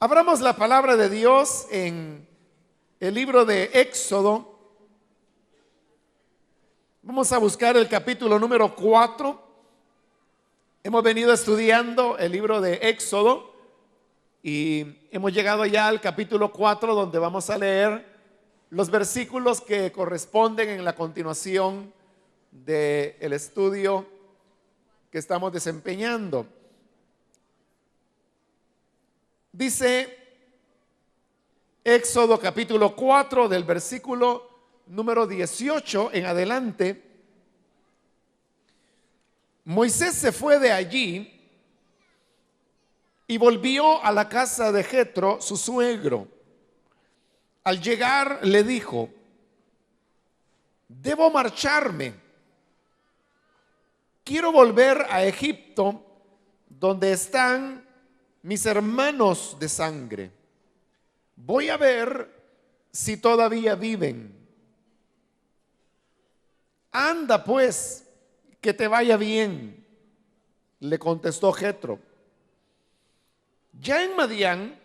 Abramos la palabra de Dios en el libro de Éxodo. Vamos a buscar el capítulo número 4. Hemos venido estudiando el libro de Éxodo y hemos llegado ya al capítulo 4, donde vamos a leer los versículos que corresponden en la continuación del estudio que estamos desempeñando. Dice Éxodo capítulo 4 del versículo número 18 en adelante: Moisés se fue de allí y volvió a la casa de Jetro, su suegro. Al llegar le dijo: debo marcharme. Quiero volver a Egipto, donde están mis hermanos de sangre. Voy a ver si todavía viven. Anda pues, que te vaya bien, le contestó Jetro. Ya en Madián,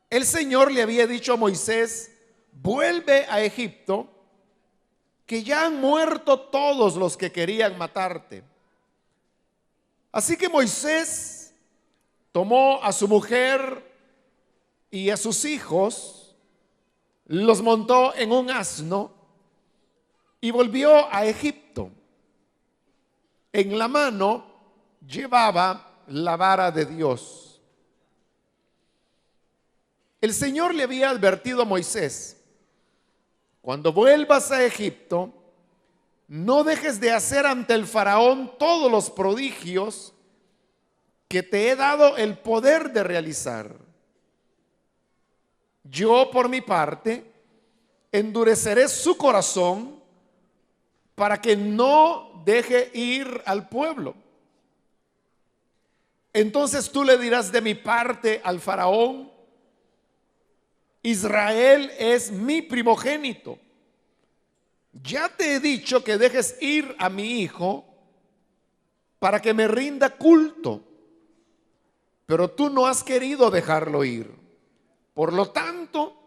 el Señor le había dicho a Moisés: vuelve a Egipto, que ya han muerto todos los que querían matarte. Así que Moisés tomó a su mujer y a sus hijos, los montó en un asno y volvió a Egipto. En la mano llevaba la vara de Dios. El Señor le había advertido a Moisés: cuando vuelvas a Egipto, no dejes de hacer ante el faraón todos los prodigios que te he dado el poder de realizar. Yo, por mi parte, endureceré su corazón para que no deje ir al pueblo. Entonces tú le dirás de mi parte al faraón: Israel es mi primogénito. Ya te he dicho que dejes ir a mi hijo para que me rinda culto, pero tú no has querido dejarlo ir. Por lo tanto,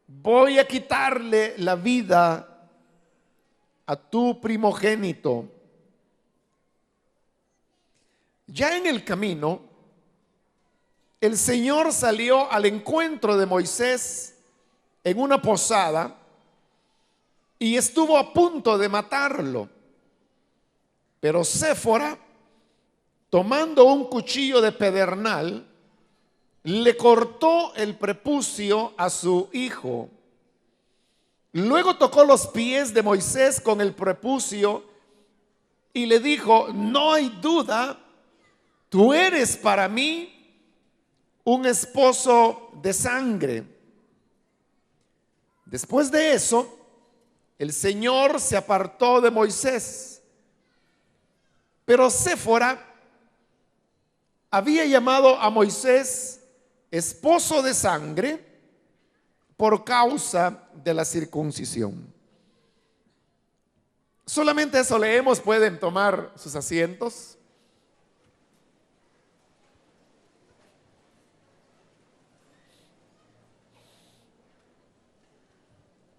voy a quitarle la vida a tu primogénito. Ya en el camino, el Señor salió al encuentro de Moisés en una posada y estuvo a punto de matarlo. Pero Séfora, tomando un cuchillo de pedernal, le cortó el prepucio a su hijo. Luego tocó los pies de Moisés con el prepucio y le dijo: no hay duda, tú eres para mí un esposo de sangre. Después de eso, el Señor se apartó de Moisés, pero Séfora había llamado a Moisés esposo de sangre por causa de la circuncisión. Solamente eso leemos. Pueden tomar sus asientos.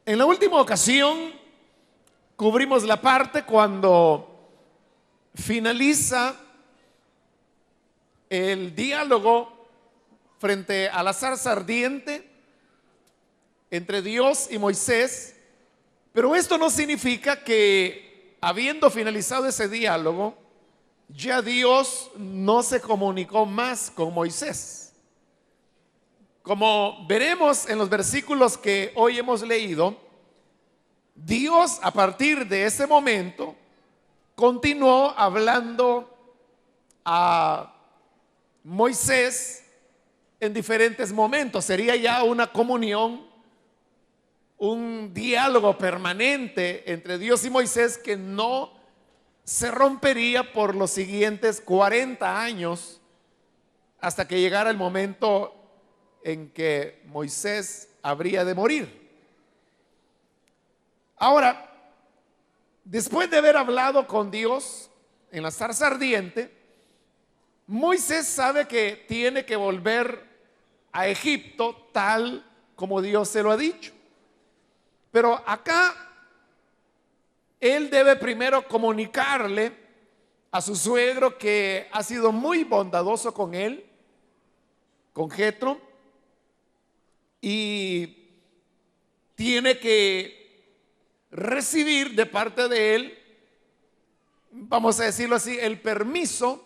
En la última ocasión cubrimos la parte cuando finaliza el diálogo frente a la zarza ardiente entre Dios y Moisés. Pero esto no significa que, habiendo finalizado ese diálogo, ya Dios no se comunicó más con Moisés. Como veremos en los versículos que hoy hemos leído, Dios, a partir de ese momento, continuó hablando a Moisés en diferentes momentos. Sería ya una comunión, un diálogo permanente entre Dios y Moisés que no se rompería por los siguientes 40 años hasta que llegara el momento en que Moisés habría de morir. Ahora, después de haber hablado con Dios en la zarza ardiente, Moisés sabe que tiene que volver a Egipto tal como Dios se lo ha dicho. Pero acá él debe primero comunicarle a su suegro que ha sido muy bondadoso con él, con Jetro, y tiene que recibir de parte de él, vamos a decirlo así, el permiso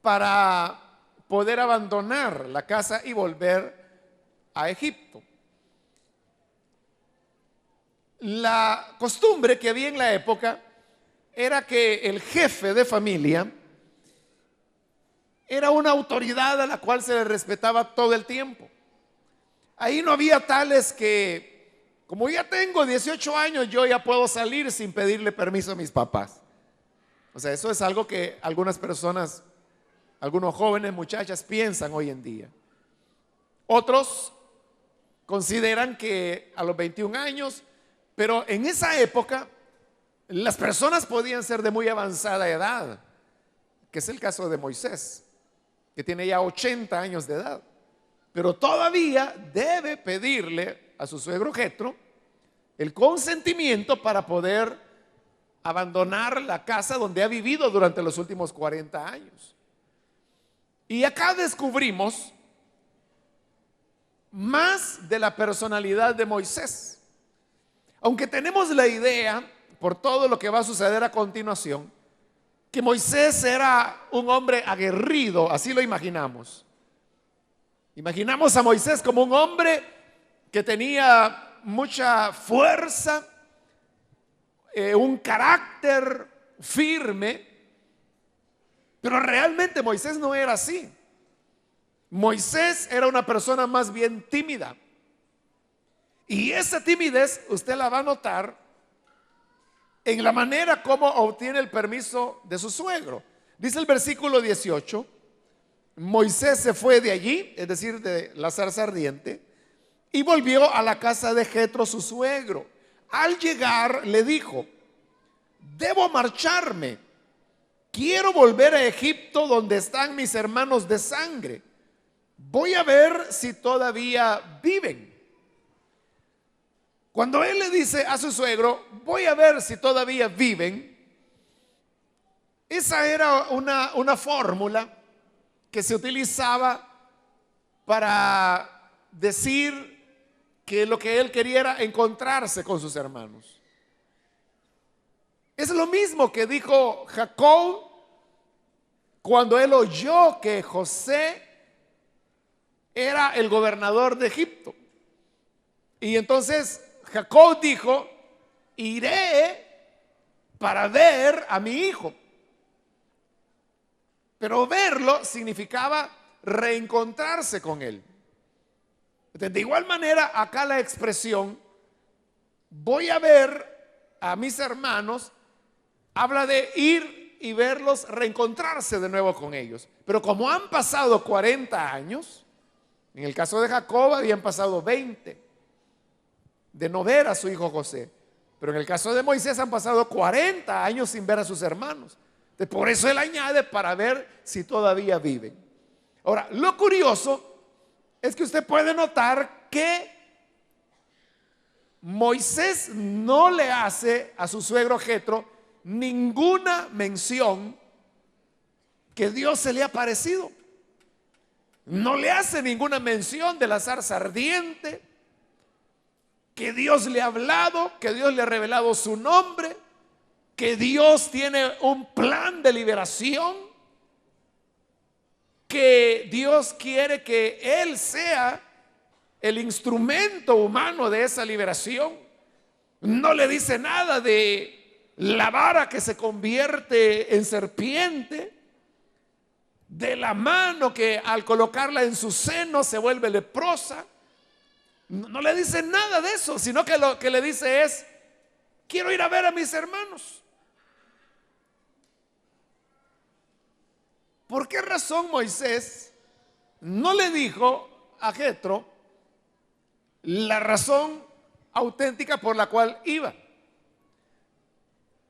para poder abandonar la casa y volver a Egipto. La costumbre que había en la época era que el jefe de familia era una autoridad a la cual se le respetaba todo el tiempo. Ahí no había tales que, como ya tengo 18 años, yo ya puedo salir sin pedirle permiso a mis papás. O sea, eso es algo que algunas personas, algunos jóvenes, muchachas piensan hoy en día. Otros consideran que a los 21 años, pero en esa época las personas podían ser de muy avanzada edad, que es el caso de Moisés, que tiene ya 80 años de edad, pero todavía debe pedirle a su suegro Jetro el consentimiento para poder abandonar la casa donde ha vivido durante los últimos 40 años. Y acá descubrimos más de la personalidad de Moisés. Aunque tenemos la idea, por todo lo que va a suceder a continuación, que Moisés era un hombre aguerrido, así lo imaginamos. Imaginamos a Moisés como un hombre que tenía mucha fuerza, un carácter firme, pero realmente Moisés no era así. Moisés era una persona más bien tímida. Y esa timidez usted la va a notar en la manera como obtiene el permiso de su suegro. Dice el versículo 18, Moisés se fue de allí, es decir, de la zarza ardiente, y volvió a la casa de Jetro, su suegro. Al llegar le dijo: debo marcharme, quiero volver a Egipto donde están mis hermanos de sangre. Voy a ver si todavía viven. Cuando él le dice a su suegro, voy a ver si todavía viven, esa era una fórmula que se utilizaba para decir que lo que él quería era encontrarse con sus hermanos. Es lo mismo que dijo Jacob cuando él oyó que José era el gobernador de Egipto. Y entonces Jacob dijo: iré para ver a mi hijo. Pero verlo significaba reencontrarse con él. De igual manera, acá la expresión voy a ver a mis hermanos habla de ir y verlos, reencontrarse de nuevo con ellos. Pero como han pasado 40 años, en el caso de Jacob habían pasado 20 de no ver a su hijo José, pero en el caso de Moisés han pasado 40 años sin ver a sus hermanos. Por eso él añade para ver si todavía viven. Ahora, lo curioso es que usted puede notar que Moisés no le hace a su suegro Jetro ninguna mención que Dios se le ha aparecido. No le hace ninguna mención de la zarza ardiente, que Dios le ha hablado, que Dios le ha revelado su nombre, que Dios tiene un plan de liberación, que Dios quiere que él sea el instrumento humano de esa liberación. No le dice nada de la vara que se convierte en serpiente, de la mano que al colocarla en su seno se vuelve leprosa. No le dice nada de eso, sino que lo que le dice es: quiero ir a ver a mis hermanos. ¿Por qué razón Moisés no le dijo a Jetro la razón auténtica por la cual iba?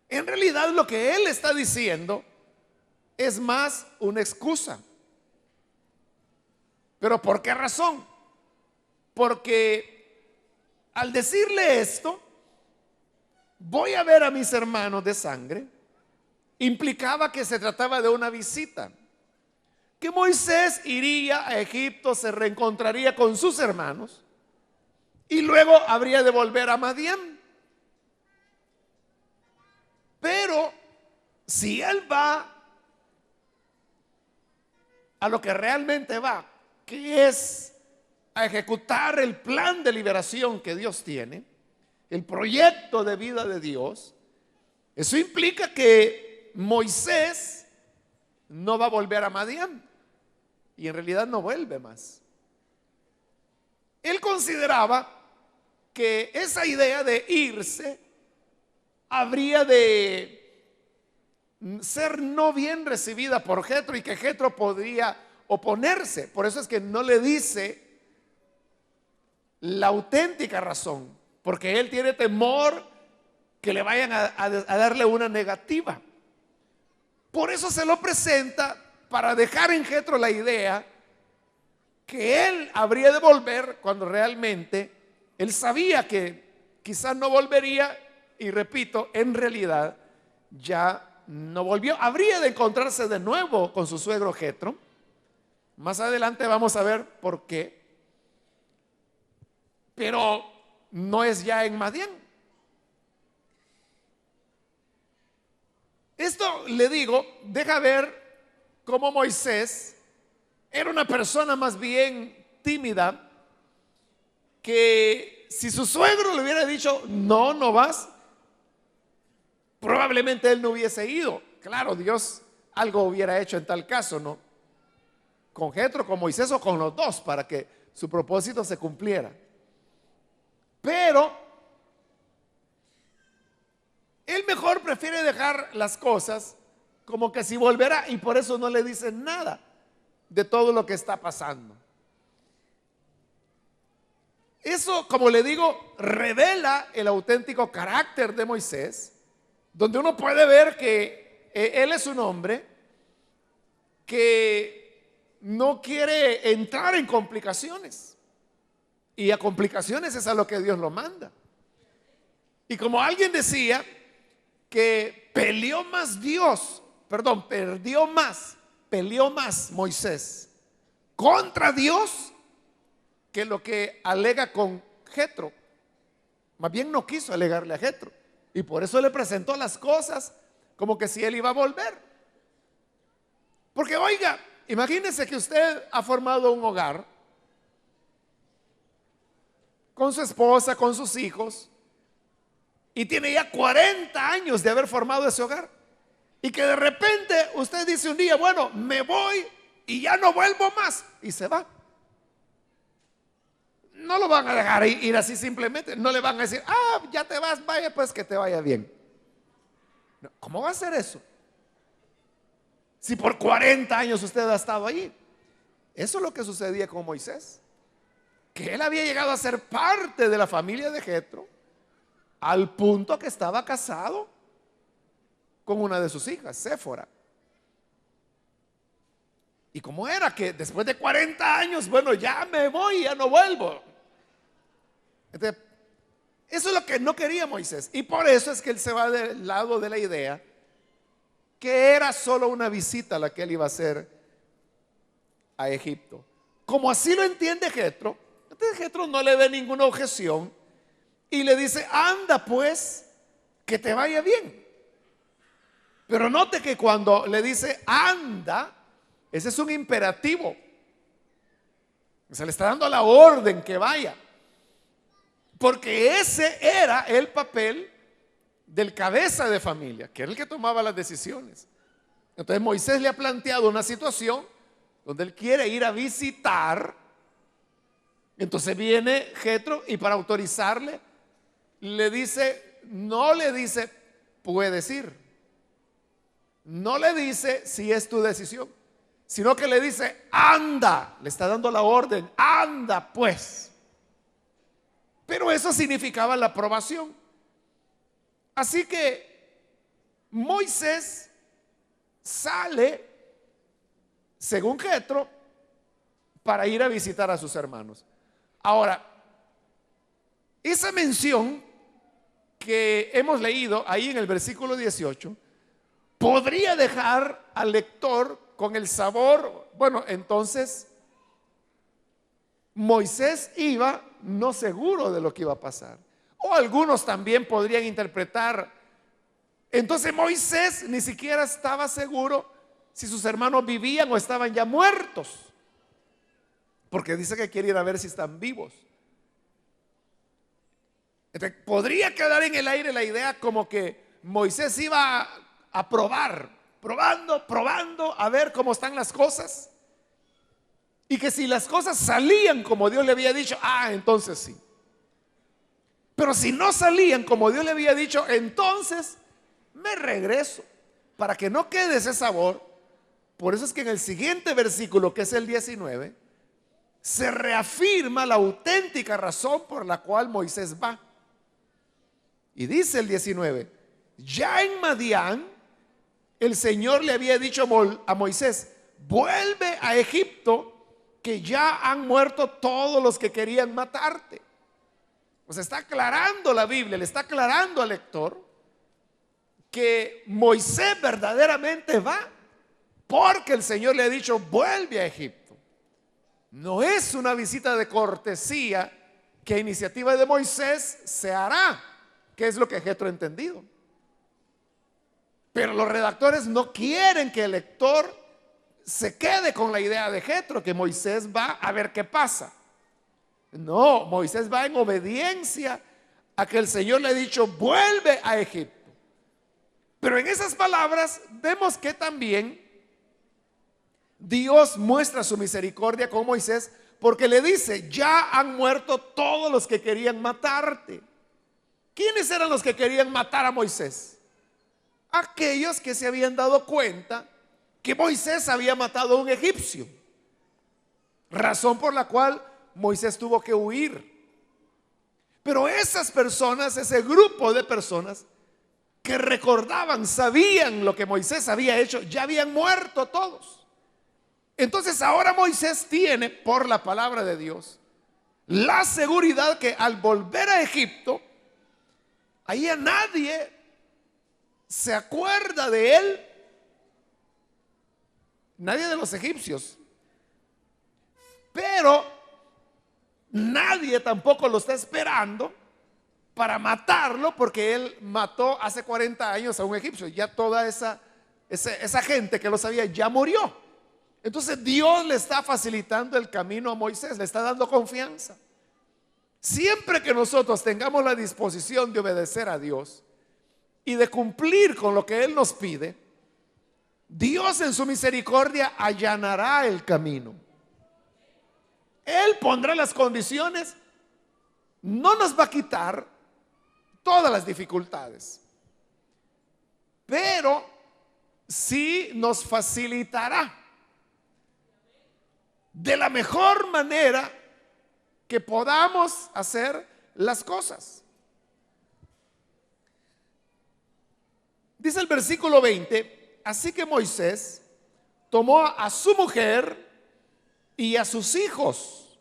En realidad lo que él está diciendo es más una excusa. ¿Pero por qué razón? porque al decirle esto, voy a ver a mis hermanos de sangre, implicaba que se trataba de una visita, que Moisés iría a Egipto, se reencontraría con sus hermanos y luego habría de volver a Madián. Pero si él va a lo que realmente va, que es a ejecutar el plan de liberación que Dios tiene, el proyecto de vida de Dios, eso implica que Moisés no va a volver a Madián, y en realidad no vuelve más. Él consideraba que esa idea de irse habría de ser no bien recibida por Jetro y que Jetro podría oponerse. Por eso es que no le dice la auténtica razón, porque él tiene temor que le vayan a darle una negativa. Por eso se lo presenta para dejar en Jetro la idea que él habría de volver cuando realmente él sabía que quizás no volvería, y repito, en realidad ya no volvió. Habría de encontrarse de nuevo con su suegro Jetro. Más adelante vamos a ver por qué. Pero no es ya en Madián. Esto, le digo, deja ver cómo Moisés era una persona más bien tímida, que si su suegro le hubiera dicho no, no vas, probablemente él no hubiese ido. Claro, Dios algo hubiera hecho en tal caso, ¿no? Con Jetro, con Moisés o con los dos, para que su propósito se cumpliera. Pero él mejor prefiere dejar las cosas como que si volverá, y por eso no le dicen nada de todo lo que está pasando. Eso, como le digo, revela el auténtico carácter de Moisés, donde uno puede ver que él es un hombre que no quiere entrar en complicaciones, y a complicaciones es a lo que Dios lo manda. Y como alguien decía, que peleó más Moisés contra Dios que lo que alega con Jetro. Más bien no quiso alegarle a Jetro, y por eso le presentó las cosas como que si él iba a volver. Porque oiga, imagínese que usted ha formado un hogar con su esposa, con sus hijos, y tiene ya 40 años de haber formado ese hogar, y que de repente usted dice un día, bueno, me voy y ya no vuelvo más, y se va. No lo van a dejar ir así simplemente. No le van a decir, ya te vas, vaya pues, que te vaya bien. No, ¿cómo va a ser eso? Si por 40 años usted ha estado allí. Eso es lo que sucedía con Moisés, que él había llegado a ser parte de la familia de Jetro, al punto que estaba casado con una de sus hijas, Séfora. Y como era que después de 40 años, bueno, ya me voy, ya no vuelvo. Entonces, eso es lo que no quería Moisés. Y por eso es que él se va del lado de la idea que era solo una visita la que él iba a hacer a Egipto. Como así lo entiende Jetro, entonces Jetro no le ve ninguna objeción y le dice, anda pues, que te vaya bien. Pero note que cuando le dice anda, ese es un imperativo. Se le está dando la orden que vaya, porque ese era el papel del cabeza de familia, que era el que tomaba las decisiones. Entonces Moisés le ha planteado una situación donde él quiere ir a visitar. Entonces viene Jetro y para autorizarle le dice, no le dice puedes ir, no le dice si es tu decisión, sino que le dice anda, le está dando la orden, anda pues. Pero eso significaba la aprobación. Así que Moisés sale, según Jetro, para ir a visitar a sus hermanos. Ahora, esa mención que hemos leído ahí en el versículo 18 podría dejar al lector con el sabor, bueno, entonces Moisés iba no seguro de lo que iba a pasar. O algunos también podrían interpretar, entonces Moisés ni siquiera estaba seguro si sus hermanos vivían o estaban ya muertos, porque dice que quiere ir a ver si están vivos. Entonces, podría quedar en el aire la idea como que Moisés iba a probar, probando, a ver cómo están las cosas. Y que si las cosas salían como Dios le había dicho, entonces sí. Pero si no salían como Dios le había dicho, entonces me regreso. Para que no quede ese sabor. Por eso es que en el siguiente versículo, que es el 19, se reafirma la auténtica razón por la cual Moisés va. Y dice el 19, ya en Madián, el Señor le había dicho a Moisés, vuelve a Egipto, que ya han muerto todos los que querían matarte. Pues está aclarando la Biblia, le está aclarando al lector que Moisés verdaderamente va porque el Señor le ha dicho, vuelve a Egipto. No es una visita de cortesía que a iniciativa de Moisés se hará, que es lo que Jetro ha entendido. Pero los redactores no quieren que el lector se quede con la idea de Jetro, que Moisés va a ver qué pasa. No, Moisés va en obediencia a que el Señor le ha dicho, vuelve a Egipto. Pero en esas palabras vemos que también Dios muestra su misericordia con Moisés, porque le dice, ya han muerto todos los que querían matarte. ¿Quiénes eran los que querían matar a Moisés? Aquellos que se habían dado cuenta que Moisés había matado a un egipcio, razón por la cual Moisés tuvo que huir. Pero esas personas, ese grupo de personas que recordaban, sabían lo que Moisés había hecho, ya habían muerto todos. Entonces ahora Moisés tiene, por la palabra de Dios, la seguridad que al volver a Egipto, ahí a nadie se acuerda de él, nadie de los egipcios, pero nadie tampoco lo está esperando para matarlo, porque él mató hace 40 años a un egipcio. Ya toda esa gente que lo sabía ya murió. Entonces Dios le está facilitando el camino a Moisés, le está dando confianza. Siempre que nosotros tengamos la disposición de obedecer a Dios y de cumplir con lo que Él nos pide, Dios en su misericordia allanará el camino. Él pondrá las condiciones, no nos va a quitar todas las dificultades, pero sí nos facilitará de la mejor manera que podamos hacer las cosas. Dice el versículo 20, así que Moisés tomó a su mujer y a sus hijos,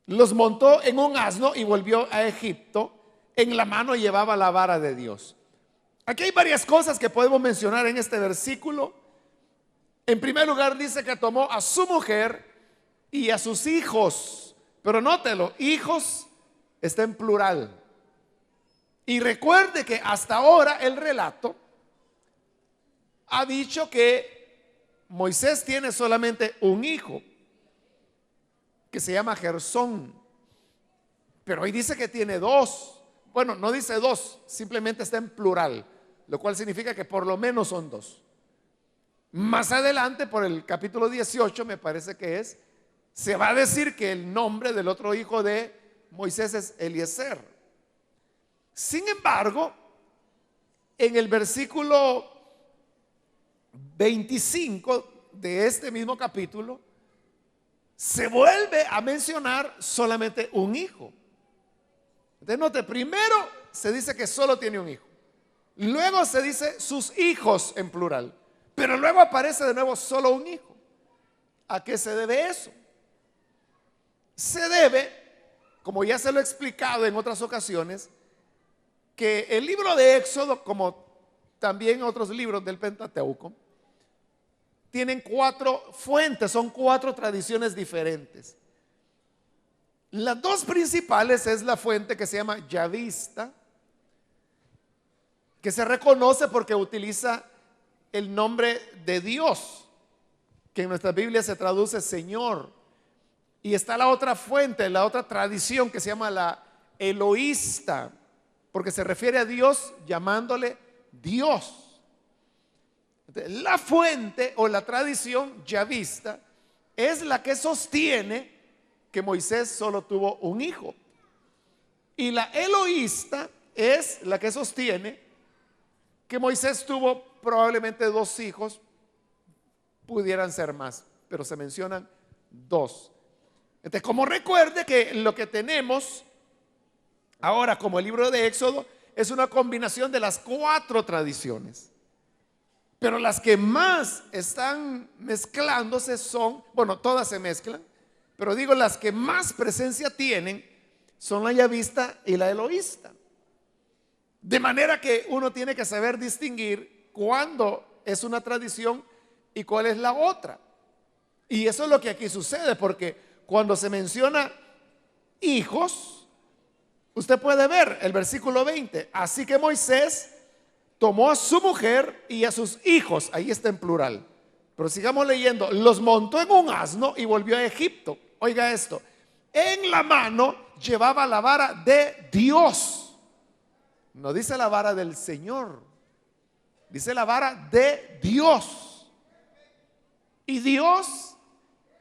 los montó en un asno y volvió a Egipto. En la mano llevaba la vara de Dios. Aquí hay varias cosas que podemos mencionar en este versículo. En primer lugar dice que tomó a su mujer y a sus hijos, pero nótelo, hijos está en plural. Y recuerde que hasta ahora el relato ha dicho que Moisés tiene solamente un hijo que se llama Gersón, pero hoy dice que tiene dos. Bueno, no dice dos, simplemente está en plural, lo cual significa que por lo menos son dos. Más adelante, por el capítulo 18, me parece que es, se va a decir que el nombre del otro hijo de Moisés es Eliezer. Sin embargo, en el versículo 25 de este mismo capítulo, se vuelve a mencionar solamente un hijo. Entonces note, primero se dice que solo tiene un hijo, luego se dice sus hijos en plural, pero luego aparece de nuevo solo un hijo. ¿A qué se debe eso? se debe, como ya se lo he explicado en otras ocasiones, que el libro de Éxodo, como también otros libros del Pentateuco, tienen 4 fuentes, son 4 tradiciones diferentes. Las 2 principales es la fuente que se llama yavista, que se reconoce porque utiliza el nombre de Dios, que en nuestra Biblia se traduce Señor. Y está la otra fuente, la otra tradición que se llama la eloísta, porque se refiere a Dios llamándole Dios. Entonces, la fuente o la tradición yavista es la que sostiene que Moisés solo tuvo un hijo. Y la eloísta es la que sostiene que Moisés tuvo probablemente 2 hijos, pudieran ser más, pero se mencionan 2. Entonces, como recuerde que lo que tenemos ahora como el libro de Éxodo es una combinación de las 4 tradiciones, pero las que más están mezclándose son, bueno, todas se mezclan, pero digo, las que más presencia tienen son la yavista y la eloísta. De manera que uno tiene que saber distinguir cuándo es una tradición y cuál es la otra. Y eso es lo que aquí sucede, porque cuando se menciona hijos, usted puede ver el versículo 20. Así que Moisés tomó a su mujer y a sus hijos, ahí está en plural, pero sigamos leyendo, los montó en un asno y volvió a Egipto. Oiga esto, en la mano llevaba la vara de Dios. No dice la vara del Señor, dice la vara de Dios. Y Dios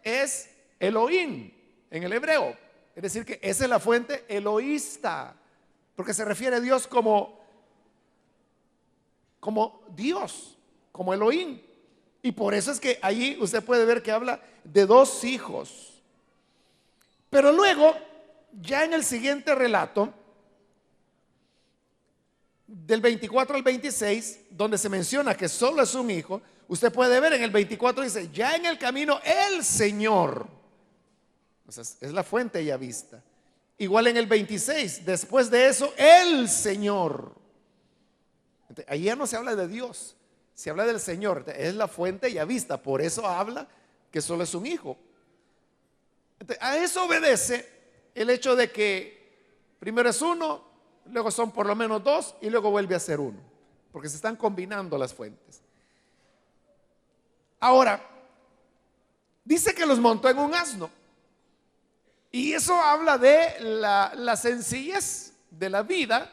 es Elohim en el hebreo. Es decir, que esa es la fuente eloísta, porque se refiere a Dios como Dios, como Elohim. Y por eso es que allí usted puede ver que habla de 2 hijos. Pero luego, ya en el siguiente relato, del 24 al 26, donde se menciona que solo es un hijo, usted puede ver en el 24 dice, ya en el camino el Señor. O sea, es la fuente ya vista. Igual en el 26, después de eso, el Señor. Entonces, ahí ya no se habla de Dios, se habla del Señor. Entonces, es la fuente ya vista, por eso habla que solo es un hijo. Entonces, a eso obedece el hecho de que primero es uno, luego son por lo menos 2 y luego vuelve a ser uno, porque se están combinando las fuentes. Ahora, dice que los montó en un asno, y eso habla de la sencillez de la vida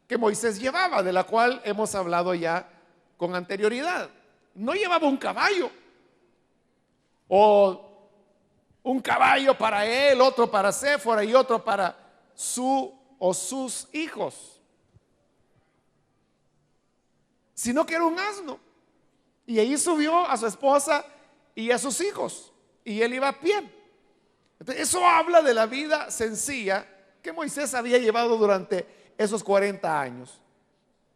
que Moisés llevaba, de la cual hemos hablado ya con anterioridad. No llevaba un caballo, o un caballo para él, otro para Séfora y otro para su o sus hijos, sino que era un asno. Y ahí subió a su esposa y a sus hijos, y él iba a pie. Entonces, eso habla de la vida sencilla que Moisés había llevado durante esos 40 años.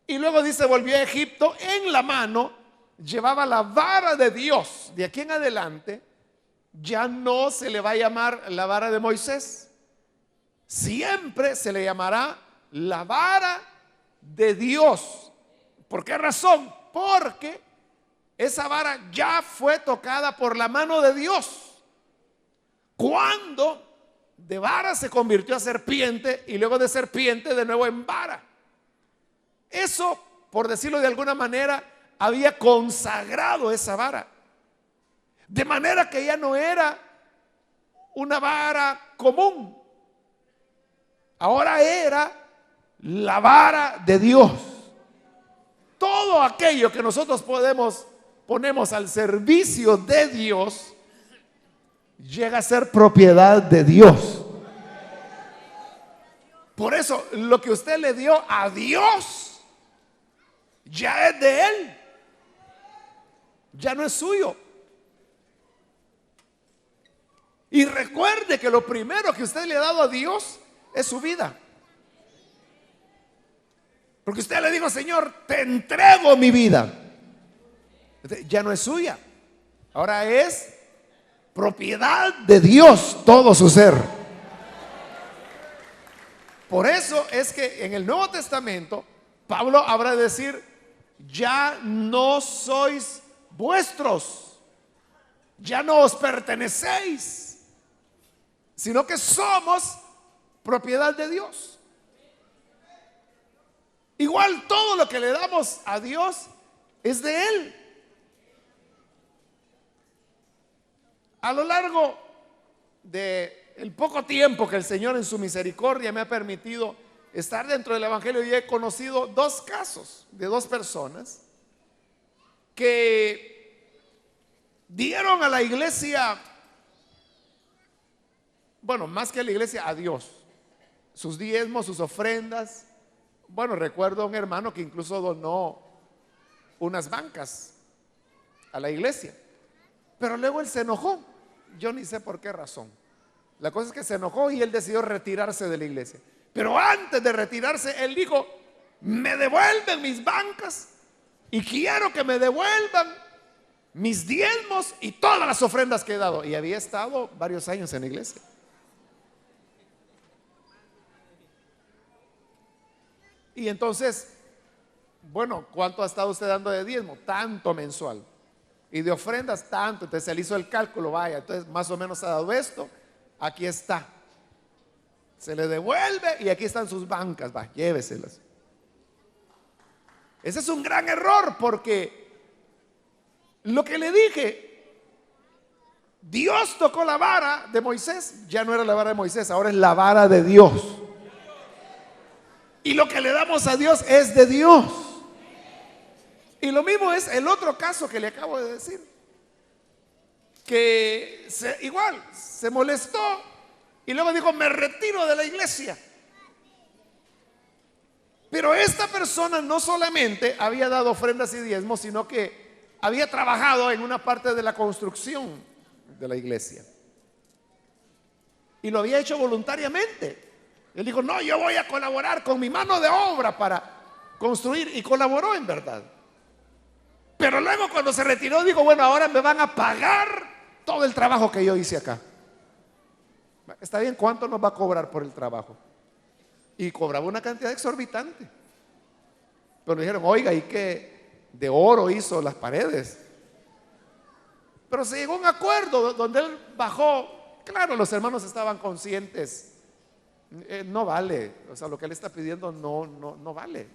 Y luego dice, volvió a Egipto, en la mano llevaba la vara de Dios. De aquí en adelante ya no se le va a llamar la vara de Moisés, siempre se le llamará la vara de Dios. ¿Por qué razón? Porque esa vara ya fue tocada por la mano de Dios, cuando de vara se convirtió a serpiente, y luego de serpiente de nuevo en vara. Eso, por decirlo de alguna manera, había consagrado esa vara, de manera que ya no era una vara común, ahora era la vara de Dios. Todo aquello que nosotros ponemos al servicio de Dios llega a ser propiedad de Dios. Por eso lo que usted le dio a Dios ya es de Él, ya no es suyo. Y recuerde que lo primero que usted le ha dado a Dios es su vida, porque usted le dijo, Señor, te entrego mi vida. Ya no es suya, ahora es propiedad de Dios todo su ser. Por eso es que en el Nuevo Testamento Pablo habrá de decir: ya no sois vuestros, ya no os pertenecéis, sino que somos propiedad de Dios. Igual todo lo que le damos a Dios es de Él. A lo largo de el poco tiempo que el Señor en su misericordia me ha permitido estar dentro del Evangelio, y he conocido dos casos de dos personas que dieron a la iglesia, bueno, más que a la iglesia, a Dios, sus diezmos, sus ofrendas. Bueno, recuerdo a un hermano que incluso donó unas bancas a la iglesia, pero luego él se enojó. Yo ni sé por qué razón. La cosa es que se enojó y él decidió retirarse de la iglesia. Pero antes de retirarse, él dijo: me devuelven mis bancas y quiero que me devuelvan mis diezmos y todas las ofrendas que he dado. Y había estado varios años en la iglesia. Y entonces, bueno, ¿cuánto ha estado usted dando de diezmo? Tanto mensual. Y de ofrendas, tanto. Entonces él hizo el cálculo: vaya, entonces más o menos ha dado esto. Aquí está. Se le devuelve y aquí están sus bancas. Va, lléveselas. Ese es un gran error, porque lo que le dije, Dios tocó la vara de Moisés. Ya no era la vara de Moisés, ahora es la vara de Dios. Y lo que le damos a Dios es de Dios. Y lo mismo es el otro caso que le acabo de decir, que igual se molestó y luego dijo: me retiro de la iglesia. Pero esta persona no solamente había dado ofrendas y diezmos, sino que había trabajado en una parte de la construcción de la iglesia, y lo había hecho voluntariamente. Él dijo: no, yo voy a colaborar con mi mano de obra para construir, y colaboró en verdad. Pero luego, cuando se retiró, dijo: bueno, ahora me van a pagar todo el trabajo que yo hice acá. Está bien, ¿cuánto nos va a cobrar por el trabajo? Y cobraba una cantidad exorbitante. Pero le dijeron: oiga, ¿y qué de oro hizo las paredes? Pero se llegó a un acuerdo donde él bajó. Claro, los hermanos estaban conscientes. No vale, o sea, lo que él está pidiendo no vale.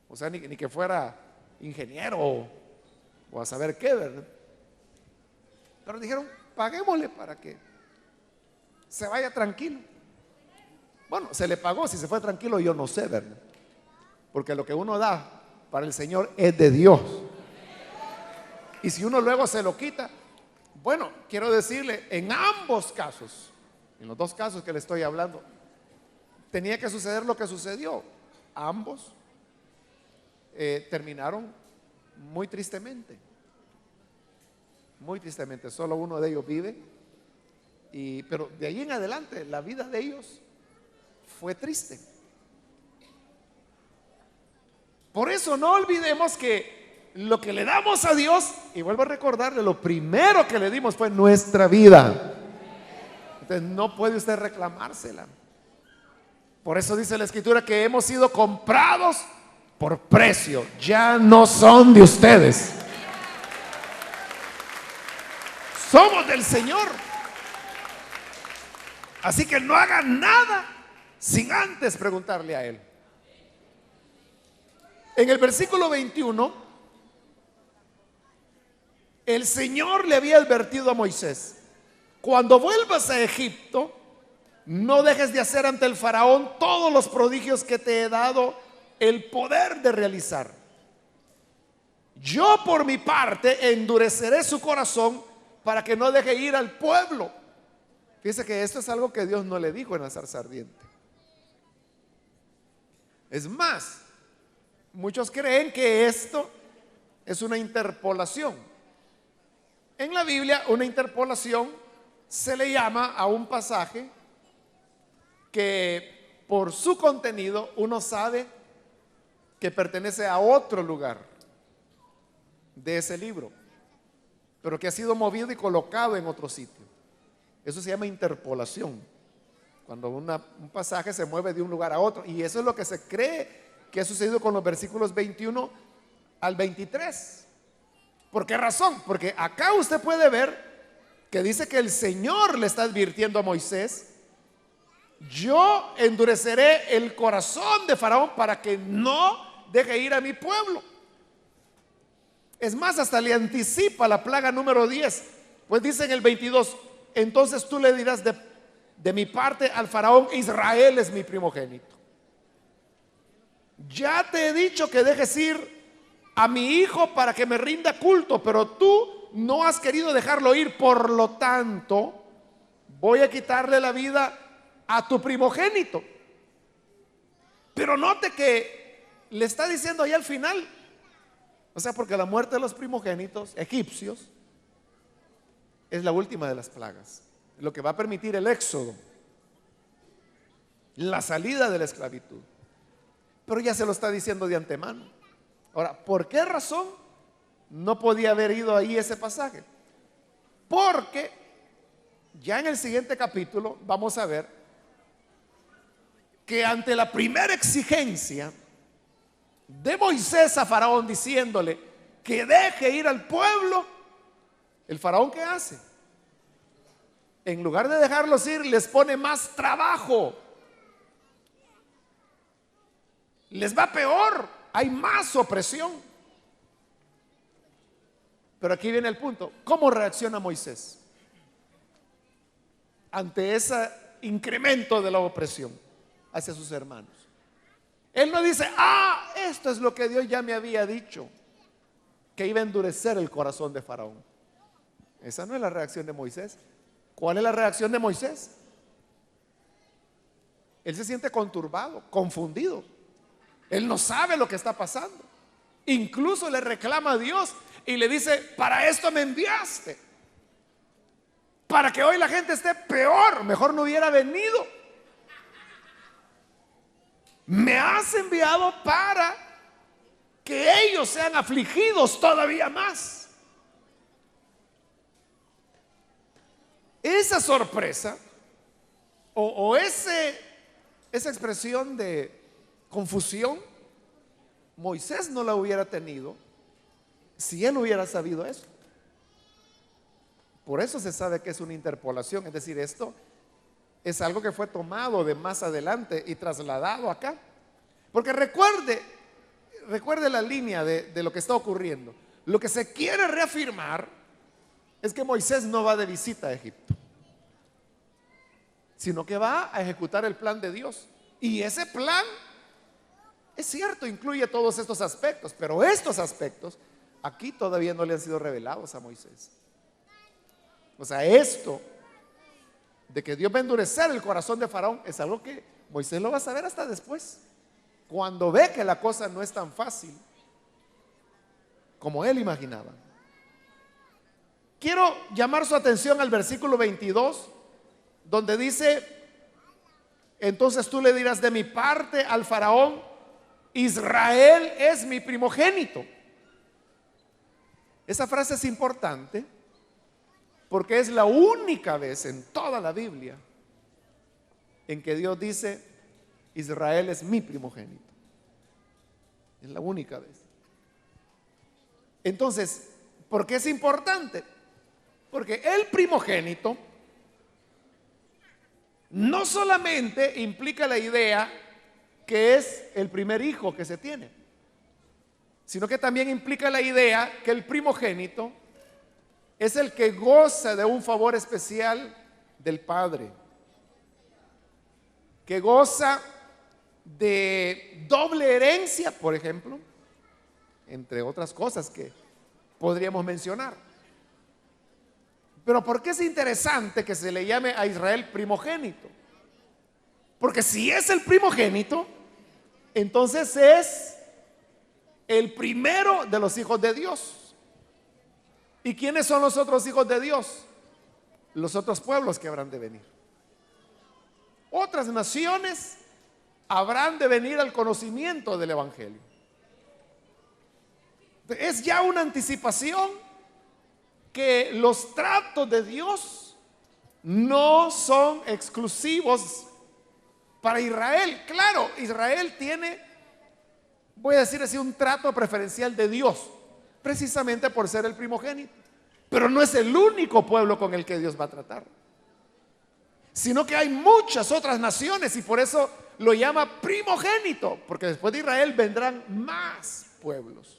O sea, ni que fuera ingeniero o a saber qué, ¿verdad? Pero dijeron: paguémosle para que se vaya tranquilo. Bueno, se le pagó. Si se fue tranquilo, yo no sé, ¿verdad? Porque lo que uno da para el Señor es de Dios. Y si uno luego se lo quita, bueno, quiero decirle, en ambos casos, en los dos casos que le estoy hablando, tenía que suceder lo que sucedió. Ambos terminaron muy tristemente. Muy tristemente. Solo uno de ellos vive. Pero de ahí en adelante, la vida de ellos fue triste. Por eso no olvidemos que lo que le damos a Dios, y vuelvo a recordarle, lo primero que le dimos fue nuestra vida. Entonces no puede usted reclamársela. Por eso dice la Escritura que hemos sido comprados por precio. Ya no son de ustedes, somos del Señor. Así que no hagan nada sin antes preguntarle a Él. En el versículo 21, el Señor le había advertido a Moisés: cuando vuelvas a Egipto, no dejes de hacer ante el faraón todos los prodigios que te he dado el poder de realizar. Yo por mi parte endureceré su corazón para que no deje ir al pueblo. Fíjese que esto es algo que Dios no le dijo en la zarza ardiente. Es más, muchos creen que esto es una interpolación. En la Biblia, una interpolación se le llama a un pasaje que por su contenido uno sabe que pertenece a otro lugar de ese libro, pero que ha sido movido y colocado en otro sitio. Eso se llama interpolación. cuando un pasaje se mueve de un lugar a otro. Y eso es lo que se cree que ha sucedido con los versículos 21 al 23. ¿Por qué razón? Porque acá usted puede ver que dice que el Señor le está advirtiendo a Moisés: yo endureceré el corazón de Faraón para que no deje ir a mi pueblo. Es más, hasta le anticipa la plaga número 10. Pues dice en el 22: entonces tú le dirás de mi parte al Faraón: Israel es mi primogénito. Ya te he dicho que dejes ir a mi hijo para que me rinda culto, pero tú no has querido dejarlo ir. Por lo tanto, voy a quitarle la vida a tu primogénito. Pero note que le está diciendo ahí al final, o sea, porque la muerte de los primogénitos egipcios es la última de las plagas, lo que va a permitir el éxodo, la salida de la esclavitud. Pero ya se lo está diciendo de antemano. Ahora, ¿por qué razón no podía haber ido ahí ese pasaje? Porque ya en el siguiente capítulo vamos a ver que ante la primera exigencia de Moisés a Faraón diciéndole que deje ir al pueblo, el Faraón, ¿qué hace? En lugar de dejarlos ir, les pone más trabajo. Les va peor, hay más opresión. Pero aquí viene el punto: ¿cómo reacciona Moisés ante ese incremento de la opresión hacia sus hermanos? Él no dice: esto es lo que Dios ya me había dicho, que iba a endurecer el corazón de Faraón. Esa no es la reacción de Moisés. ¿Cuál es la reacción de Moisés? Él se siente conturbado, confundido. Él no sabe lo que está pasando. Incluso le reclama a Dios y le dice: para esto me enviaste, para que hoy la gente esté peor, mejor no hubiera venido. Me has enviado para que ellos sean afligidos todavía más. Esa sorpresa o esa expresión de confusión, Moisés no la hubiera tenido si él hubiera sabido eso. Por eso se sabe que es una interpolación, es decir, esto es algo que fue tomado de más adelante y trasladado acá. Porque recuerde la línea de lo que está ocurriendo. Lo que se quiere reafirmar es que Moisés no va de visita a Egipto, sino que va a ejecutar el plan de Dios. Y ese plan, es cierto, incluye todos estos aspectos, pero estos aspectos aquí todavía no le han sido revelados a Moisés. O sea, esto de que Dios va a endurecer el corazón de Faraón es algo que Moisés lo va a saber hasta después, cuando ve que la cosa no es tan fácil como él imaginaba. Quiero llamar su atención al versículo 22, donde dice: entonces tú le dirás de mi parte al Faraón: Israel es mi primogénito. Esa frase es importante porque es la única vez en toda la Biblia en que Dios dice: Israel es mi primogénito. Es la única vez. Entonces, ¿por qué es importante? Porque el primogénito no solamente implica la idea que es el primer hijo que se tiene, sino que también implica la idea que el primogénito es el que goza de un favor especial del Padre, que goza de doble herencia, por ejemplo, entre otras cosas que podríamos mencionar. Pero ¿por qué es interesante que se le llame a Israel primogénito? Porque si es el primogénito, entonces es el primero de los hijos de Dios. ¿Y quiénes son los otros hijos de Dios? Los otros pueblos que habrán de venir. Otras naciones habrán de venir al conocimiento del Evangelio. Es ya una anticipación que los tratos de Dios no son exclusivos Para Israel, claro, Israel tiene, voy a decir así, un trato preferencial de Dios, precisamente por ser el primogénito. Pero no es el único pueblo con el que Dios va a tratar, sino que hay muchas otras naciones y por eso lo llama primogénito, porque después de Israel vendrán más pueblos.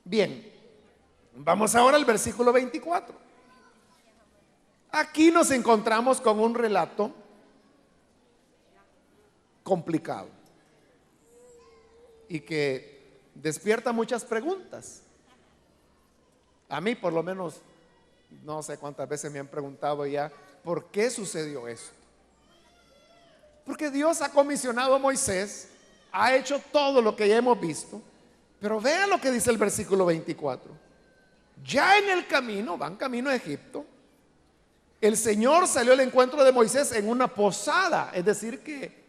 Bien, vamos ahora al versículo 24. Aquí nos encontramos con un relato complicado y que despierta muchas preguntas. A mí por lo menos, no sé cuántas veces me han preguntado ya, ¿por qué sucedió esto? Porque Dios ha comisionado a Moisés, ha hecho todo lo que ya hemos visto, pero vean lo que dice el versículo 24. Ya en el camino, van camino a Egipto, el Señor salió al encuentro de Moisés en una posada, es decir que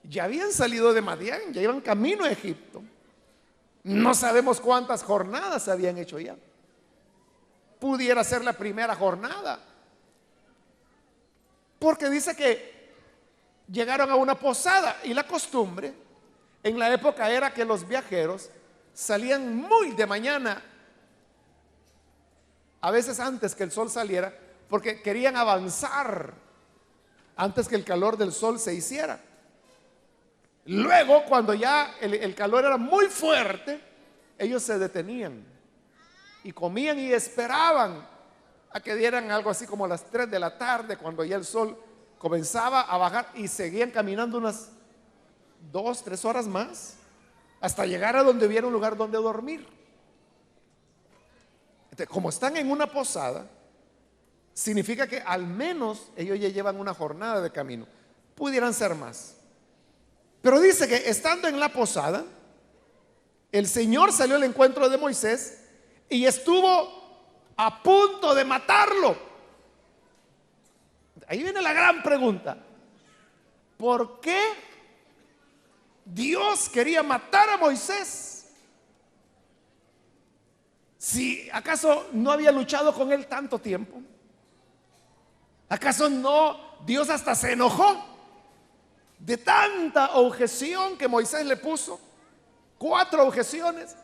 ya habían salido de Madián, ya iban camino a Egipto. No sabemos cuántas jornadas se habían hecho ya. Pudiera ser la primera jornada, porque dice que llegaron a una posada y la costumbre en la época era que los viajeros salían muy de mañana, a veces antes que el sol saliera, porque querían avanzar antes que el calor del sol se hiciera. Luego, cuando ya el calor era muy fuerte, ellos se detenían y comían y esperaban a que dieran algo así como a las 3 de la tarde, cuando ya el sol comenzaba a bajar, y seguían caminando unas 2, 3 horas más hasta llegar a donde hubiera un lugar donde dormir. Entonces, como están en una posada, significa que al menos ellos ya llevan una jornada de camino, pudieran ser más. Pero dice que estando en la posada, el Señor salió al encuentro de Moisés y estuvo a punto de matarlo. Ahí viene la gran pregunta: ¿por qué Dios quería matar a Moisés? Si acaso no había luchado con él tanto tiempo. ¿Acaso no Dios hasta se enojó de tanta objeción que Moisés le puso? 4 objeciones,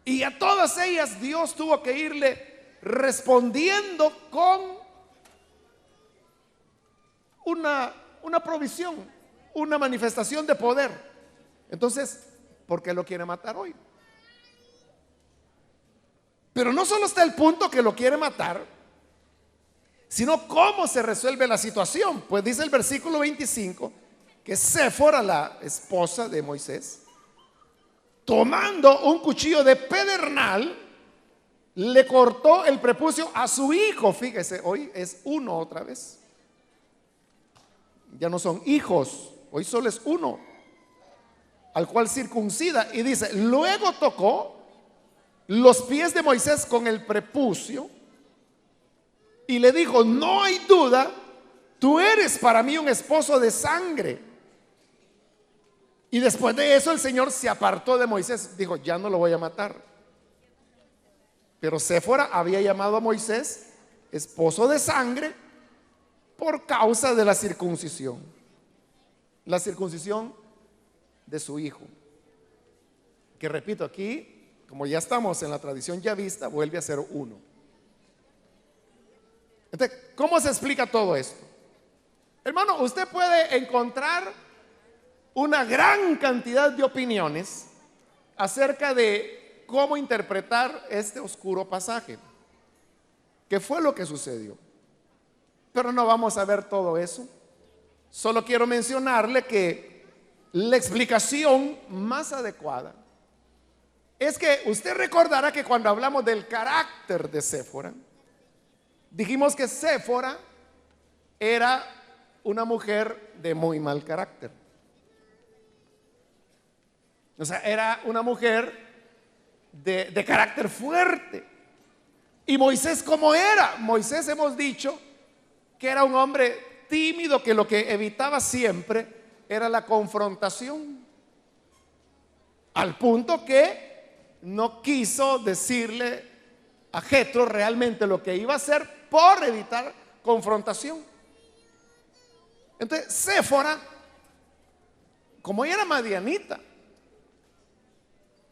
y a todas ellas Dios tuvo que irle respondiendo con una provisión, una manifestación de poder. Entonces, ¿por qué lo quiere matar hoy? Pero no solo está el punto que lo quiere matar, sino cómo se resuelve la situación. Pues dice el versículo 25 que Séfora, la esposa de Moisés, tomando un cuchillo de pedernal, le cortó el prepucio a su hijo. Fíjese, hoy es uno otra vez. Ya no son hijos, hoy solo es uno, al cual circuncida. Y dice, luego tocó los pies de Moisés con el prepucio y le dijo, no hay duda, tú eres para mí un esposo de sangre. Y después de eso el Señor se apartó de Moisés, dijo, ya no lo voy a matar. Pero Séfora había llamado a Moisés esposo de sangre por causa de la circuncisión de su hijo, que repito, aquí, como ya estamos en la tradición ya vista, vuelve a ser uno. Entonces, ¿cómo se explica todo esto? Hermano, usted puede encontrar una gran cantidad de opiniones acerca de cómo interpretar este oscuro pasaje. ¿Qué fue lo que sucedió? Pero no vamos a ver todo eso. Solo quiero mencionarle que la explicación más adecuada es que usted recordará que cuando hablamos del carácter de Séfora, dijimos que Séfora era una mujer de muy mal carácter. O sea, era una mujer de carácter fuerte. Y Moisés, ¿cómo era? Moisés, hemos dicho que era un hombre tímido, que lo que evitaba siempre era la confrontación, al punto que no quiso decirle a Jetro realmente lo que iba a hacer por evitar confrontación. Entonces, Séfora, como ella era madianita,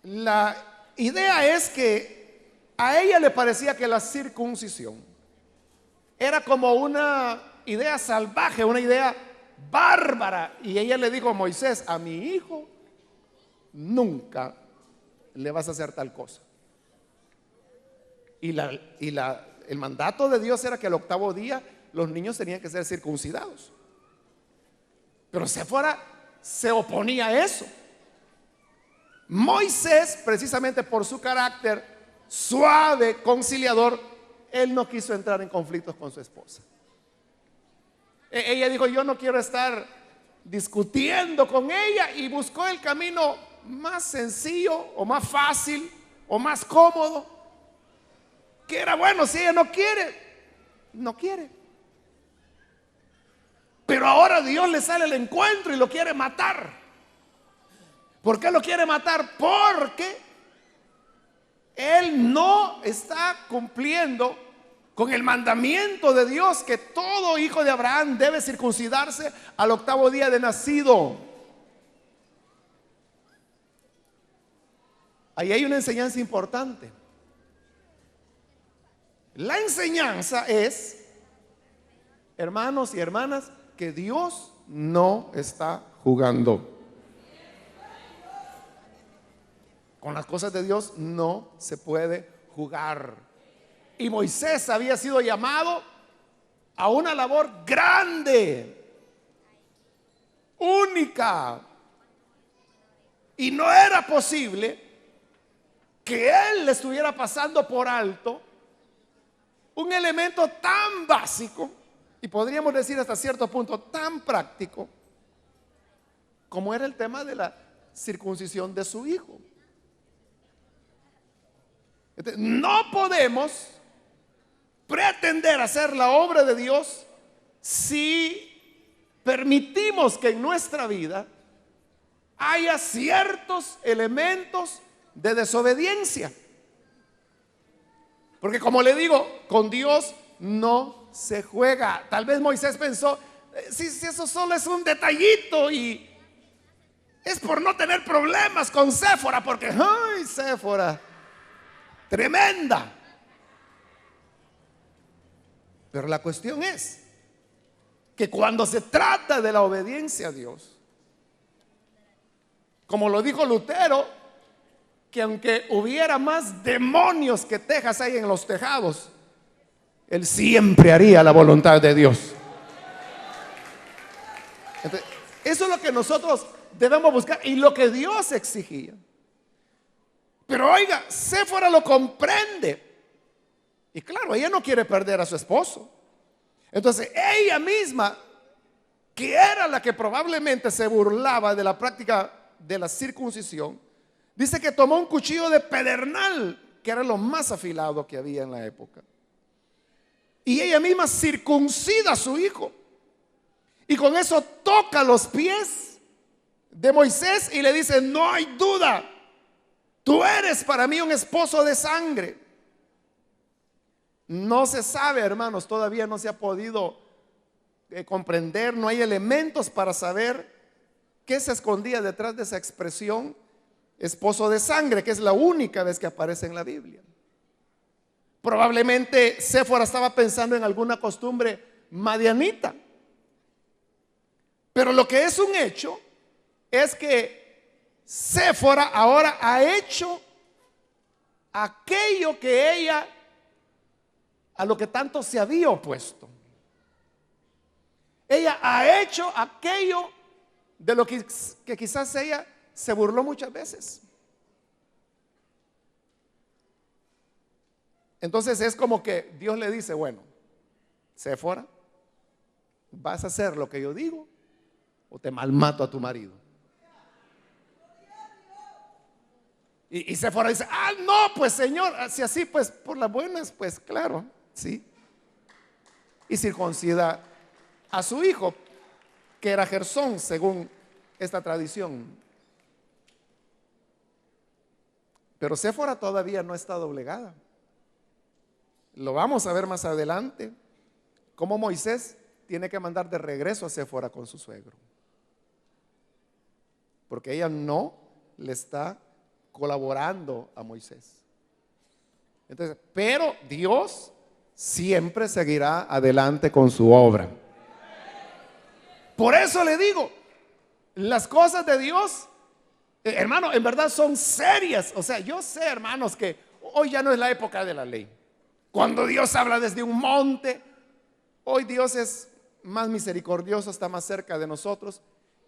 la idea es que a ella le parecía que la circuncisión era como una idea salvaje, una idea bárbara. Y ella le dijo a Moisés: a mi hijo nunca le vas a hacer tal cosa. El mandato de Dios era que al octavo día los niños tenían que ser circuncidados. Pero Séfora se oponía a eso. Moisés, precisamente por su carácter suave, conciliador, él no quiso entrar en conflictos con su esposa. Ella dijo: yo no quiero estar discutiendo con ella, y buscó el camino más sencillo o más fácil o más cómodo, que era: bueno, si ella no quiere, no quiere. Pero ahora Dios le sale al encuentro y lo quiere matar. ¿Por qué lo quiere matar? Porque él no está cumpliendo con el mandamiento de Dios, que todo hijo de Abraham debe circuncidarse al octavo día de nacido. Ahí hay una enseñanza importante. La enseñanza es, hermanos y hermanas, que Dios no está jugando. Con las cosas de Dios no se puede jugar. Y Moisés había sido llamado a una labor grande, única. Y no era posible que él le estuviera pasando por alto un elemento tan básico, y podríamos decir hasta cierto punto tan práctico, como era el tema de la circuncisión de su hijo. Entonces, no podemos pretender hacer la obra de Dios si permitimos que en nuestra vida haya ciertos elementos de desobediencia. Porque, como le digo, con Dios no se juega. Tal vez Moisés pensó: si eso solo es un detallito y es por no tener problemas con Séfora, porque ¡ay, Séfora! Tremenda. Pero la cuestión es que cuando se trata de la obediencia a Dios, como lo dijo Lutero, que aunque hubiera más demonios que tejas hay en los tejados, él siempre haría la voluntad de Dios. Entonces, eso es lo que nosotros debemos buscar y lo que Dios exigía. Pero oiga, Séfora lo comprende. Y claro, ella no quiere perder a su esposo. Entonces ella misma, que era la que probablemente se burlaba de la práctica de la circuncisión, dice que tomó un cuchillo de pedernal, que era lo más afilado que había en la época, y ella misma circuncida a su hijo. Y con eso toca los pies de Moisés y le dice: no hay duda, tú eres para mí un esposo de sangre. No se sabe, hermanos, todavía no se ha podido comprender, no hay elementos para saber qué se escondía detrás de esa expresión esposo de sangre, que es la única vez que aparece en la Biblia. Probablemente Séfora estaba pensando en alguna costumbre madianita. Pero lo que es un hecho es que Séfora ahora ha hecho aquello que ella, a lo que tanto se había opuesto. Ella ha hecho aquello de lo que quizás ella se burló muchas veces. Entonces es como que Dios le dice: bueno, Séfora, ¿vas a hacer lo que yo digo o te malmato a tu marido? Y Séfora dice: no, pues Señor, si así, pues por las buenas, pues claro, sí. Y circuncida a su hijo, que era Gersón, según esta tradición. Pero Séfora todavía no está doblegada. Lo vamos a ver más adelante, cómo Moisés tiene que mandar de regreso a Séfora con su suegro, porque ella no le está colaborando a Moisés. Entonces, pero Dios siempre seguirá adelante con su obra. Por eso le digo, las cosas de Dios, hermano, en verdad son serias. O sea, yo sé, hermanos, que hoy ya no es la época de la ley. Cuando Dios habla desde un monte, hoy Dios es más misericordioso, está más cerca de nosotros.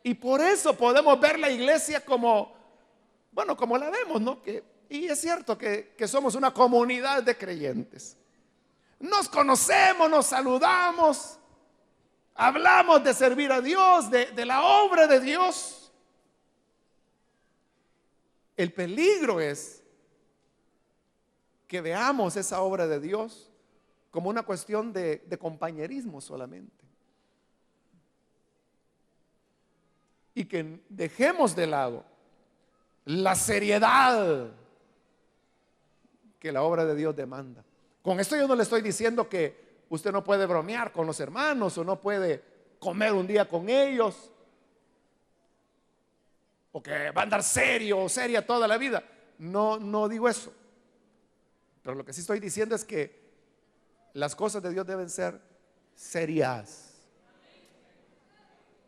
Y por eso podemos ver la iglesia como, bueno, como la vemos, ¿no? Y es cierto que somos una comunidad de creyentes. Nos conocemos, nos saludamos, hablamos de servir a Dios, de la obra de Dios. El peligro es que veamos esa obra de Dios como una cuestión de compañerismo solamente. Y que dejemos de lado la seriedad que la obra de Dios demanda. Con esto yo no le estoy diciendo que usted no puede bromear con los hermanos o no puede comer un día con ellos o que va a andar serio o seria toda la vida. No, no digo eso. Pero lo que sí estoy diciendo es que las cosas de Dios deben ser serias.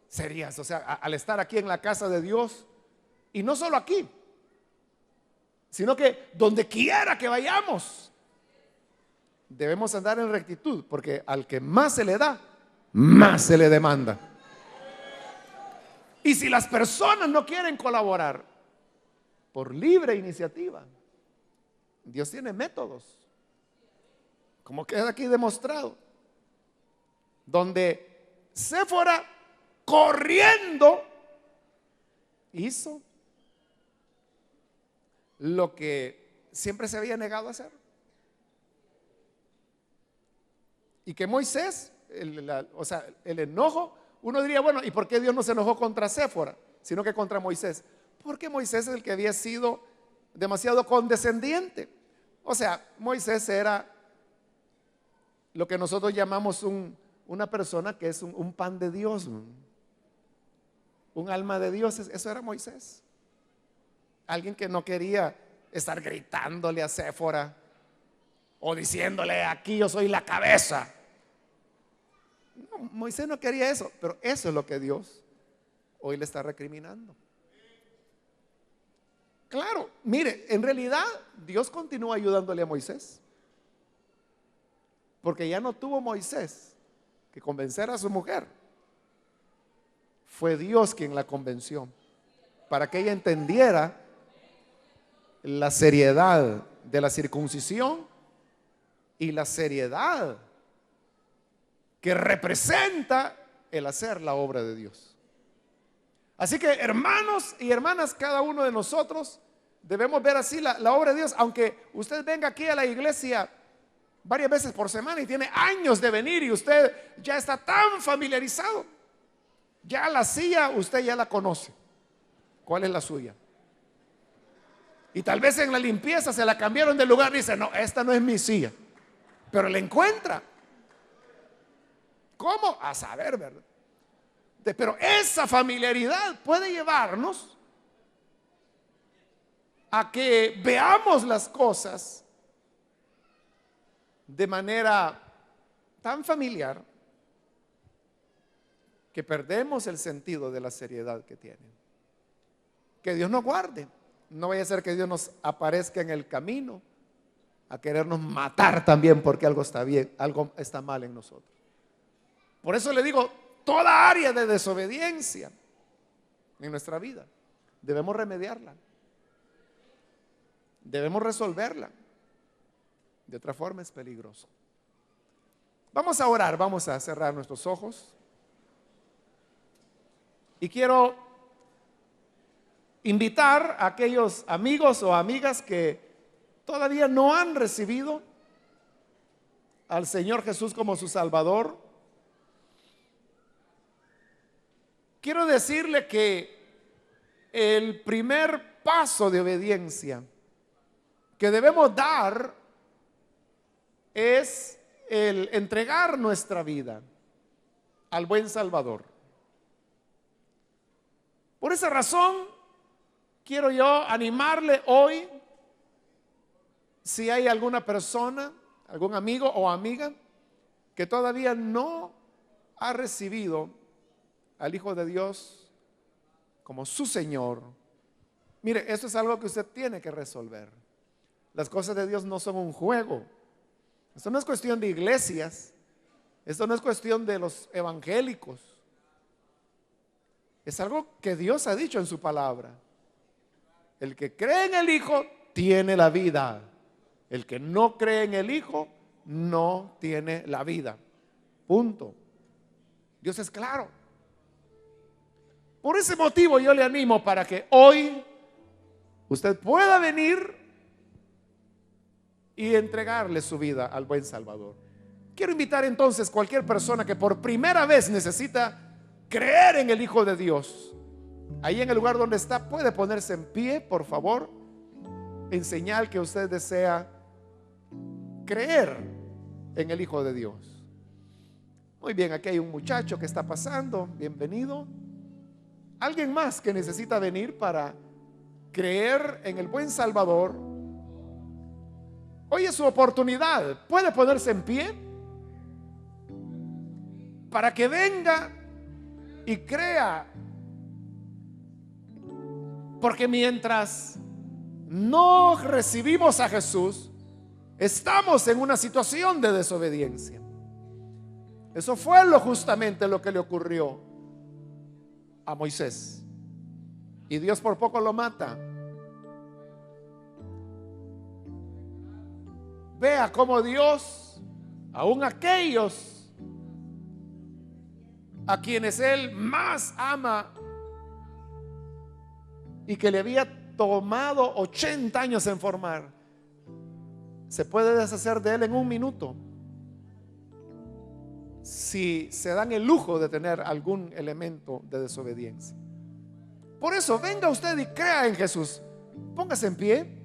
Serias, o sea, al estar aquí en la casa de Dios, y no solo aquí, sino que donde quiera que vayamos, debemos andar en rectitud, porque al que más se le da, más se le demanda. Y si las personas no quieren colaborar por libre iniciativa, Dios tiene métodos, como queda aquí demostrado, donde Séfora corriendo hizo lo que siempre se había negado a hacer. Y que Moisés, el enojo, uno diría, bueno, ¿y por qué Dios no se enojó contra Séfora, sino que contra Moisés? Porque Moisés es el que había sido demasiado condescendiente. O sea, Moisés era lo que nosotros llamamos una persona que es un pan de Dios, un alma de Dios. Eso era Moisés. Alguien que no quería estar gritándole a Séfora o diciéndole, aquí yo soy la cabeza. No, Moisés no quería eso, pero eso es lo que Dios hoy le está recriminando. Claro, mire, en realidad Dios continúa ayudándole a Moisés, porque ya no tuvo Moisés que convencer a su mujer. Fue Dios quien la convenció para que ella entendiera la seriedad de la circuncisión y la seriedad que representa el hacer la obra de Dios. Así que, hermanos y hermanas, cada uno de nosotros debemos ver así la obra de Dios. Aunque usted venga aquí a la iglesia varias veces por semana y tiene años de venir y usted ya está tan familiarizado, ya la silla usted ya la conoce. ¿Cuál es la suya? Y tal vez en la limpieza se la cambiaron de lugar y dice, no, esta no es mi silla. Pero la encuentra. ¿Cómo? A saber, ¿verdad? Pero esa familiaridad puede llevarnos a que veamos las cosas de manera tan familiar que perdemos el sentido de la seriedad que tienen. Que Dios nos guarde. No vaya a ser que Dios nos aparezca en el camino a querernos matar también porque algo está bien, algo está mal en nosotros. Por eso le digo, toda área de desobediencia en nuestra vida debemos remediarla, debemos resolverla. De otra forma es peligroso. Vamos a orar, vamos a cerrar nuestros ojos. Y quiero invitar a aquellos amigos o amigas que todavía no han recibido al Señor Jesús como su Salvador. Quiero decirle que el primer paso de obediencia que debemos dar es el entregar nuestra vida al buen Salvador. Por esa razón, quiero yo animarle hoy, si hay alguna persona, algún amigo o amiga que todavía no ha recibido al Hijo de Dios como su Señor. Mire, esto es algo que usted tiene que resolver. Las cosas de Dios no son un juego. Esto no es cuestión de iglesias. Esto no es cuestión de los evangélicos. Es algo que Dios ha dicho en su palabra. El que cree en el Hijo tiene la vida. El que no cree en el Hijo no tiene la vida. Punto. Dios es claro. Por ese motivo yo le animo para que hoy usted pueda venir y entregarle su vida al buen Salvador. Quiero invitar entonces a cualquier persona que por primera vez necesita creer en el Hijo de Dios. Ahí en el lugar donde está puede ponerse en pie, por favor, en señal que usted desea creer en el Hijo de Dios. Muy bien, aquí hay un muchacho que está pasando. Bienvenido. Alguien más que necesita venir para creer en el buen Salvador. Hoy es su oportunidad. Puede ponerse en pie para que venga y crea. Porque mientras no recibimos a Jesús, estamos en una situación de desobediencia. Eso fue justamente lo que le ocurrió a Moisés. Y Dios por poco lo mata. Vea cómo Dios, aún aquellos a quienes Él más ama y que le había tomado 80 años en formar, se puede deshacer de Él en un minuto si se dan el lujo de tener algún elemento de desobediencia. Por eso venga usted y crea en Jesús. Póngase en pie.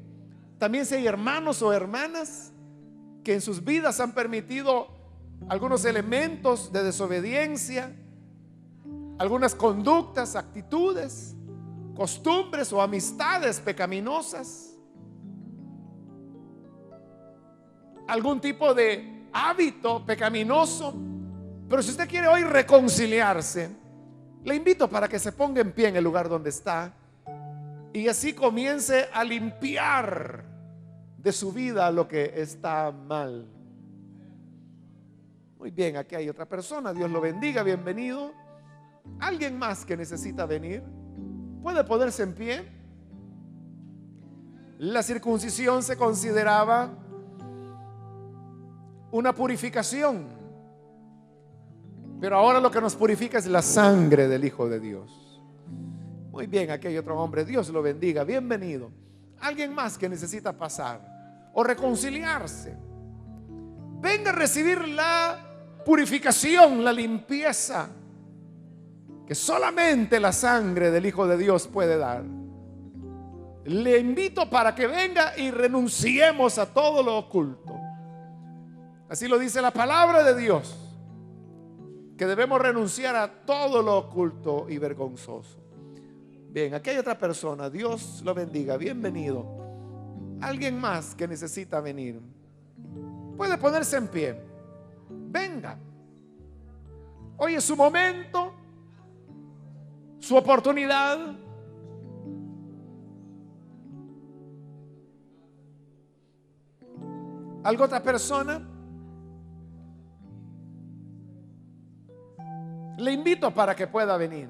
También si hay hermanos o hermanas que en sus vidas han permitido algunos elementos de desobediencia, algunas conductas, actitudes, costumbres o amistades pecaminosas, algún tipo de hábito pecaminoso. Pero si usted quiere hoy reconciliarse, le invito para que se ponga en pie en el lugar donde está y así comience a limpiar de su vida lo que está mal. Muy bien, aquí hay otra persona. Dios lo bendiga, bienvenido. ¿Alguien más que necesita venir? ¿Puede ponerse en pie? La circuncisión se consideraba una purificación, pero ahora lo que nos purifica es la sangre del Hijo de Dios. Muy bien, aquí hay otro hombre. Dios lo bendiga, bienvenido. ¿Alguien más que necesita pasar o reconciliarse? Venga a recibir la purificación, la limpieza que solamente la sangre del Hijo de Dios puede dar. Le invito para que venga y renunciemos a todo lo oculto. Así lo dice la palabra de Dios, que debemos renunciar a todo lo oculto y vergonzoso. Bien, aquí hay otra persona. Dios lo bendiga, bienvenido. Alguien más que necesita venir, puede ponerse en pie. Venga. Hoy es su momento, su oportunidad. ¿Alguna otra persona? Le invito para que pueda venir.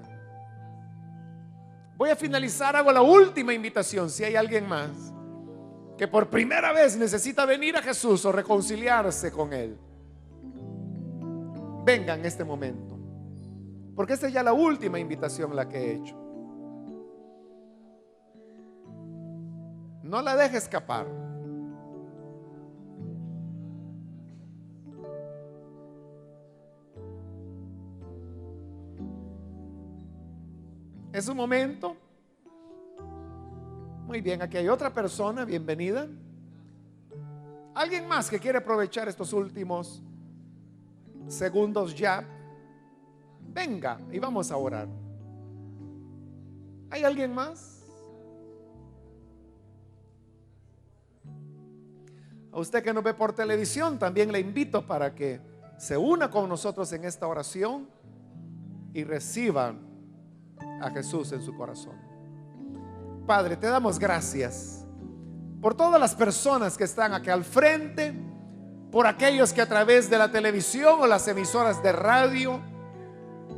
Voy a finalizar, hago la última invitación. Si hay alguien más que por primera vez necesita venir a Jesús o reconciliarse con Él, venga en este momento, porque esta es ya la última invitación la que he hecho. No la deje escapar. Es un momento. Muy bien, aquí hay otra persona, bienvenida. ¿Alguien más que quiere aprovechar estos últimos segundos ya venga y vamos a orar. ¿Hay alguien más? A usted que nos ve por televisión, también le invito para que se una con nosotros en esta oración y reciba a Jesús en su corazón. Padre, te damos gracias por todas las personas que están aquí al frente, por aquellos que a través de la televisión o las emisoras de radio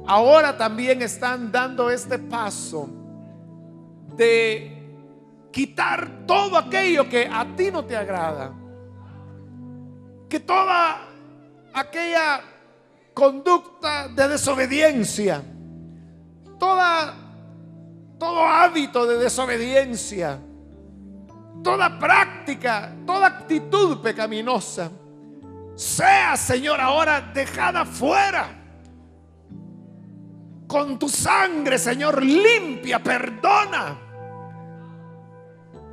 ahora también están dando este paso de quitar todo aquello que a ti no te agrada, que toda aquella conducta de desobediencia, todo hábito de desobediencia, toda práctica, toda actitud pecaminosa sea, Señor, ahora dejada fuera. Con tu sangre, Señor, limpia, perdona.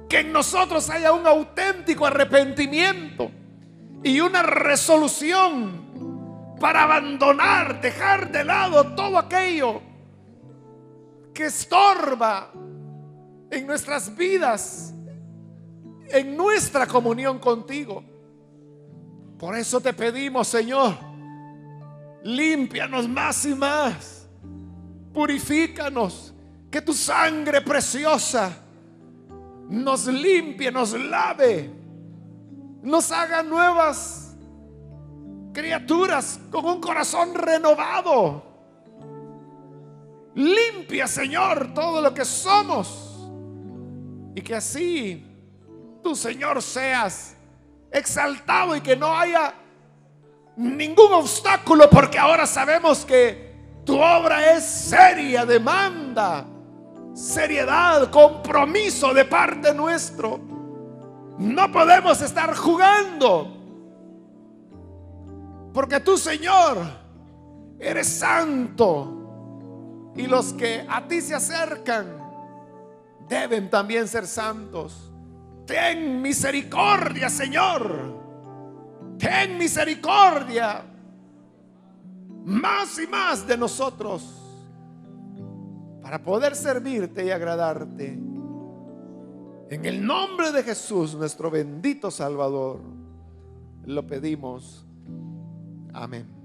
Que en nosotros haya un auténtico arrepentimiento y una resolución para abandonar, dejar de lado todo aquello que estorba en nuestras vidas, en nuestra comunión contigo. Por eso te pedimos, Señor, límpianos más y más, purifícanos, que tu sangre preciosa nos limpie, nos lave, nos haga nuevas criaturas con un corazón renovado. Limpia, Señor, todo lo que somos, y que así tú, Señor, seas exaltado y que no haya ningún obstáculo, porque ahora sabemos que tu obra es seria, demanda seriedad, compromiso de parte nuestro. No podemos estar jugando, porque tú, Señor, eres santo, y los que a ti se acercan deben también ser santos. Ten misericordia, Señor. Ten misericordia más y más de nosotros, para poder servirte y agradarte. En el nombre de Jesús, nuestro bendito Salvador, lo pedimos. Amén.